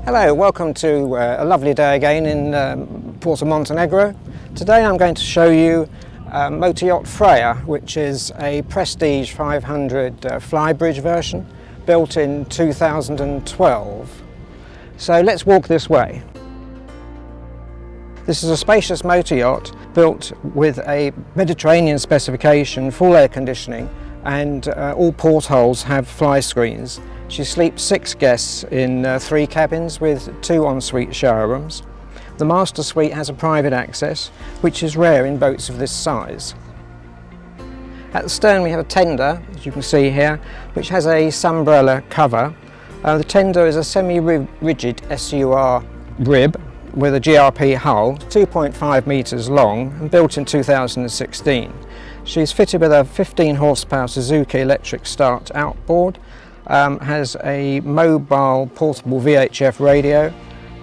Hello, welcome to a lovely day again in Port of Montenegro. Today I'm going to show you motor yacht Freya, which is a Prestige 500 Flybridge version built in 2012. So let's walk this way. This is a spacious motor yacht built with a Mediterranean specification, full air conditioning, and all portholes have fly screens. She sleeps 6 guests in 3 cabins with 2 ensuite shower rooms. The master suite has a private access, which is rare in boats of this size. At the stern we have a tender, as you can see here, which has a sunbrella cover. The tender is a semi-rigid SUR rib with a GRP hull, 2.5 metres long and built in 2016. She's fitted with a 15 horsepower Suzuki electric start outboard, has a mobile portable VHF radio,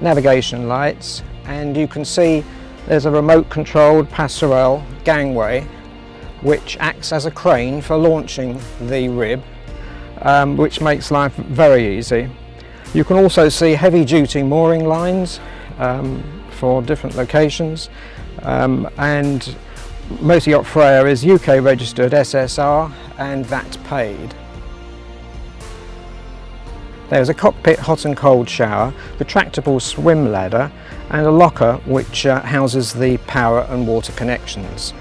navigation lights, and you can see there's a remote controlled passerelle gangway which acts as a crane for launching the rib, which makes life very easy. You can also see heavy duty mooring lines for different locations, and motor yacht Freya is UK registered SSR and VAT paid. There's a cockpit hot and cold shower, retractable swim ladder and a locker which houses the power and water connections.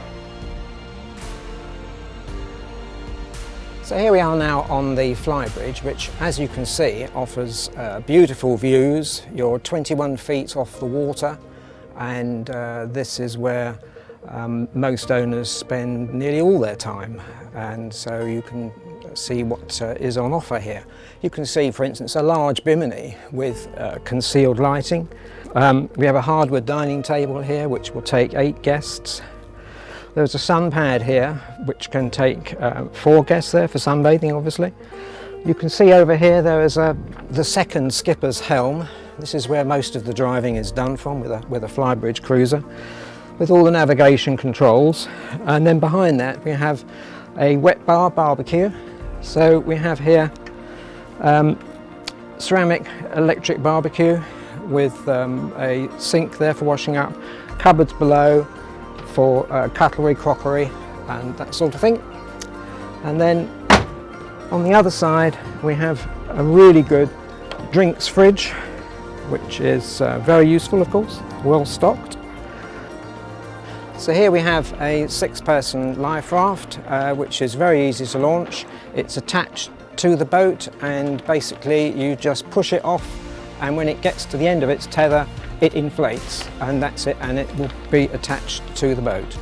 So here we are now on the Flybridge, which, as you can see, offers beautiful views. You're 21 feet off the water, and this is where most owners spend nearly all their time, and so you can see what is on offer here. You can see, for instance, a large bimini with concealed lighting. We have a hardwood dining table here which will take 8 guests. There's a sun pad here which can take 4 guests there for sunbathing, obviously. You can see over here there is the second skipper's helm. This is where most of the driving is done from with a Flybridge cruiser, with all the navigation controls. And then behind that we have a wet bar barbecue. So we have here ceramic electric barbecue with a sink there for washing up, cupboards below for cutlery, crockery and that sort of thing. And then on the other side we have a really good drinks fridge, which is very useful, of course, well stocked. So here we have a 6-person life raft, which is very easy to launch. It's attached to the boat and basically you just push it off, and when it gets to the end of its tether it inflates, and that's it, and it will be attached to the boat.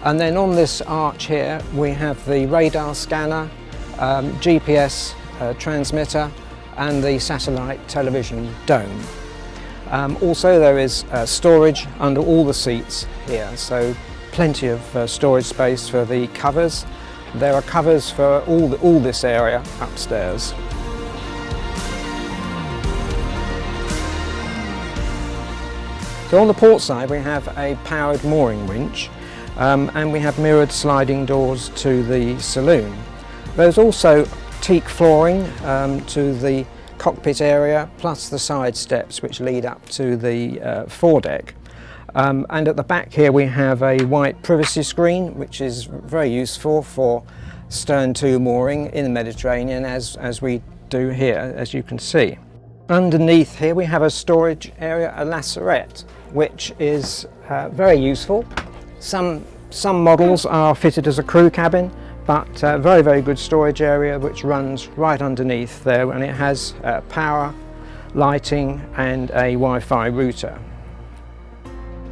And then on this arch here we have the radar scanner, GPS transmitter and the satellite television dome. Also there is storage under all the seats here, so plenty of storage space for the covers. There are covers for all this area upstairs. So on the port side we have a powered mooring winch, and we have mirrored sliding doors to the saloon. There's also teak flooring to the cockpit area, plus the side steps which lead up to the foredeck. And at the back here we have a white privacy screen, which is very useful for stern to mooring in the Mediterranean, as we do here, as you can see. Underneath here we have a storage area, a lacerette, which is very useful. Some models are fitted as a crew cabin, but very good storage area which runs right underneath there, and it has power, lighting and a Wi-Fi router.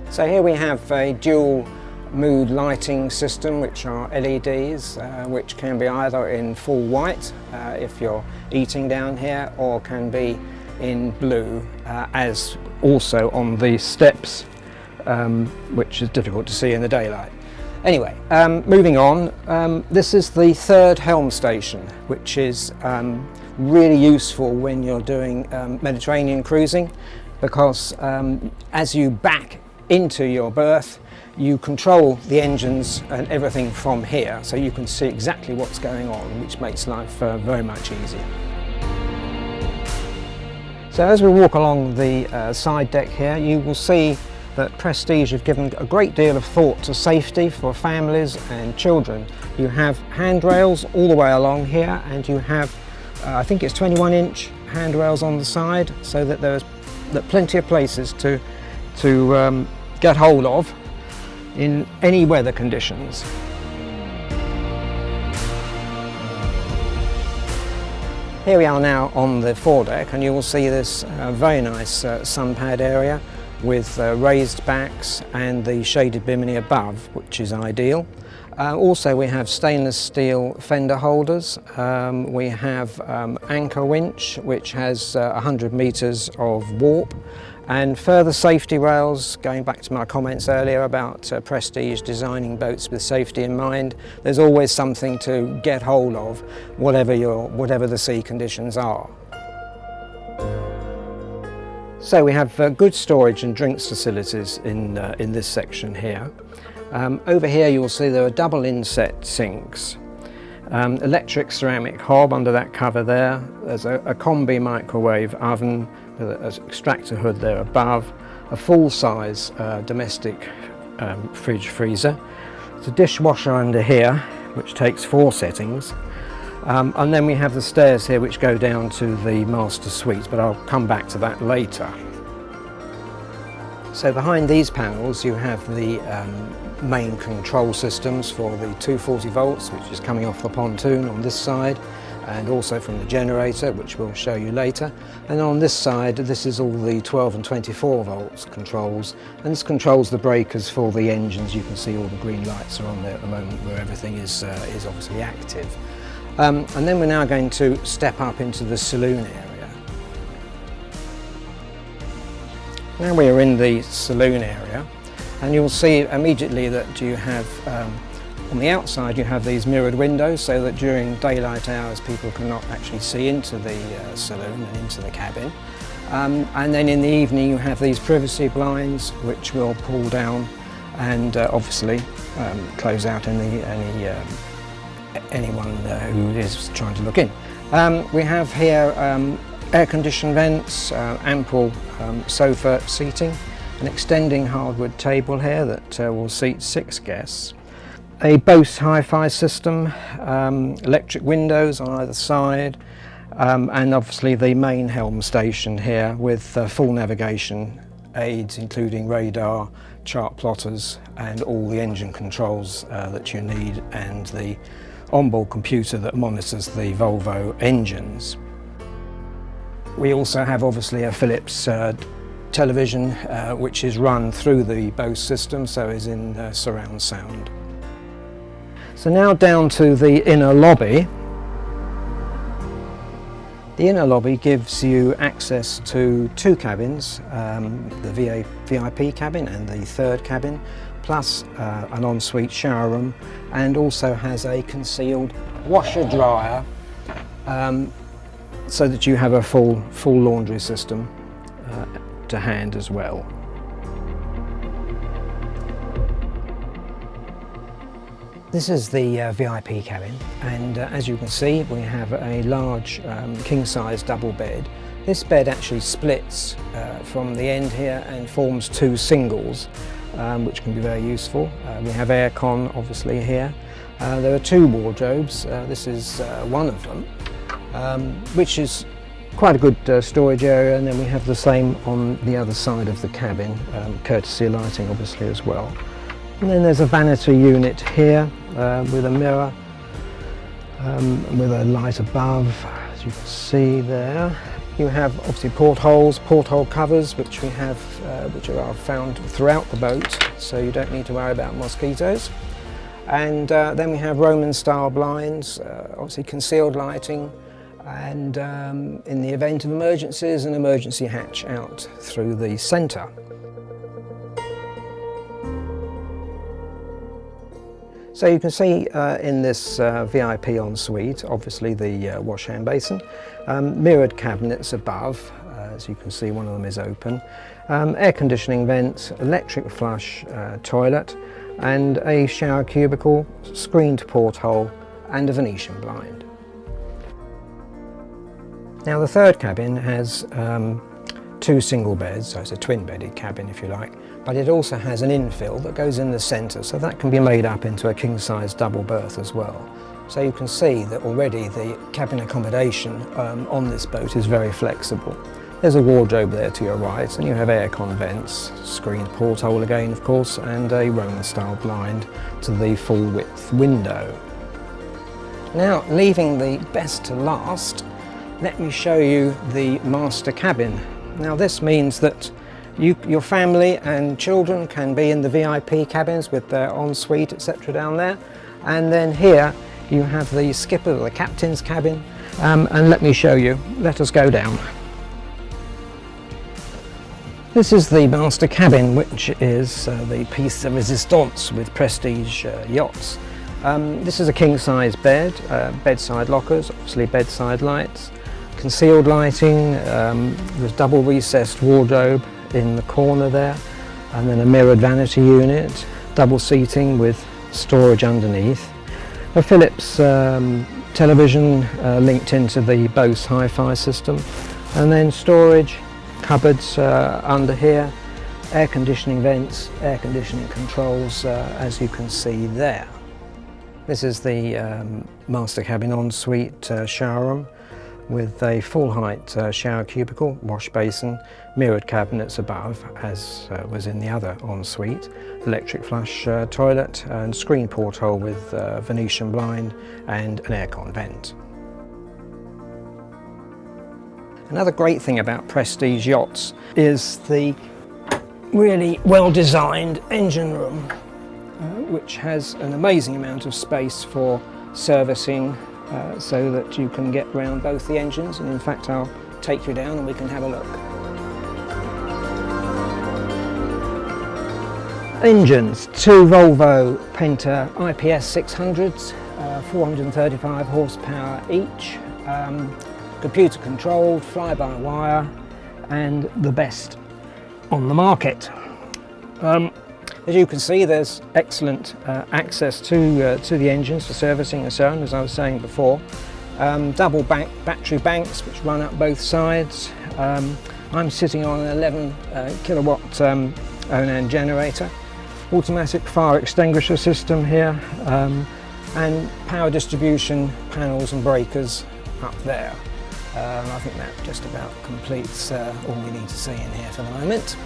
So here we have a dual mood lighting system, which are LEDs, which can be either in full white if you're eating down here, or can be in blue, as also on the steps, which is difficult to see in the daylight. Anyway, moving on, this is the 3rd helm station, which is really useful when you're doing Mediterranean cruising, because as you back into your berth, you control the engines and everything from here, so you can see exactly what's going on, which makes life very much easier. So as we walk along the side deck here, you will see that Prestige have given a great deal of thought to safety for families and children. You have handrails all the way along here, and you have, I think it's 21-inch handrails on the side, so that there's plenty of places to get hold of in any weather conditions. Here we are now on the foredeck, and you will see this very nice sunpad area with raised backs and the shaded bimini above, which is ideal. Also we have stainless steel fender holders. We have anchor winch, which has 100 metres of warp, and further safety rails, going back to my comments earlier about Prestige designing boats with safety in mind. There's always something to get hold of, whatever the sea conditions are. So we have good storage and drinks facilities in this section here. Over here you'll see there are double inset sinks, electric ceramic hob under that cover there. There's a combi microwave oven with an extractor hood there above, a full-size domestic fridge freezer. There's a dishwasher under here which takes 4 settings. And then we have the stairs here which go down to the master suite, but I'll come back to that later. So behind these panels you have the main control systems for the 240 volts, which is coming off the pontoon on this side, and also from the generator, which we'll show you later. And on this side, this is all the 12 and 24 volts controls, and this controls the breakers for the engines. You can see all the green lights are on there at the moment, where everything is obviously active. And then we're now going to step up into the saloon area. Now we are in the saloon area, and you'll see immediately that you have, on the outside you have these mirrored windows, so that during daylight hours people cannot actually see into the saloon and into the cabin. And then in the evening you have these privacy blinds which will pull down and obviously close out anyone who is trying to look in. We have here air-conditioned vents, ample sofa seating, an extending hardwood table here that will seat 6 guests, a Bose hi-fi system, electric windows on either side, and obviously the main Helm station here with full navigation aids, including radar, chart plotters, and all the engine controls that you need, and the onboard computer that monitors the Volvo engines. We also have obviously a Philips television which is run through the Bose system, so is in surround sound. So now down to the inner lobby. The inner lobby gives you access to 2 cabins, the VIP cabin and the 3rd cabin, plus an ensuite shower room, and also has a concealed washer dryer, so that you have a full laundry system to hand as well. This is the VIP cabin, and as you can see we have a large king-size double bed. This bed actually splits from the end here and forms 2 singles, which can be very useful. We have aircon obviously here. There are 2 wardrobes. This is one of them, which is quite a good storage area, and then we have the same on the other side of the cabin, courtesy lighting obviously as well. And then there's a vanity unit here with a mirror, with a light above, as you can see there. You have obviously porthole covers, which we have, which are found throughout the boat, so you don't need to worry about mosquitoes. And then we have Roman style blinds, obviously concealed lighting, and in the event of emergencies, an emergency hatch out through the centre. So you can see in this VIP ensuite, obviously the wash hand basin, mirrored cabinets above, as you can see one of them is open, air conditioning vents, electric flush toilet, and a shower cubicle, screened porthole, and a Venetian blind. Now the third cabin has two single beds, so it's a twin-bedded cabin if you like, but it also has an infill that goes in the centre, so that can be made up into a king-size double berth as well. So you can see that already the cabin accommodation on this boat is very flexible. There's a wardrobe there to your right, and you have aircon vents, screened porthole again of course, and a Roman-style blind to the full-width window. Now, leaving the best to last, let me show you the master cabin. Now this means that your family and children can be in the VIP cabins with their ensuite, etc. down there, and then here you have the skipper, the captain's cabin, and let me show you. Let us go down. This is the master cabin, which is the piece de resistance with Prestige yachts. This is a king-size bed, bedside lockers, obviously bedside lights, concealed lighting, there's double recessed wardrobe in the corner there, and then a mirrored vanity unit, double seating with storage underneath, a Philips television linked into the Bose hi-fi system, and then storage cupboards under here, air conditioning vents, air conditioning controls, as you can see there. This is the master cabin ensuite shower room with a full height shower cubicle, wash basin, mirrored cabinets above as was in the other ensuite, electric flush toilet and screen porthole with Venetian blind and an aircon vent. Another great thing about Prestige yachts is the really well designed engine room, which has an amazing amount of space for servicing so that you can get round both the engines, and in fact I'll take you down and we can have a look. Engines, two Volvo Penta IPS 600s, 435 horsepower each, computer controlled, fly-by-wire, and the best on the market. As you can see, there's excellent access to the engines for servicing and so on, as I was saying before. Double battery banks which run up both sides. I'm sitting on an 11 kilowatt Onan generator. Automatic fire extinguisher system here, and power distribution panels and breakers up there. I think that just about completes all we need to see in here for the moment.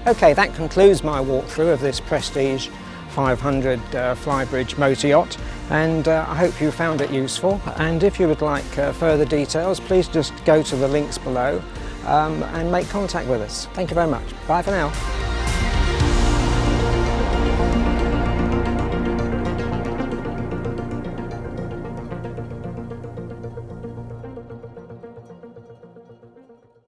Okay, that concludes my walkthrough of this Prestige 500 Flybridge motor yacht, and I hope you found it useful. And if you would like further details, please just go to the links below and make contact with us. Thank you very much. Bye for now.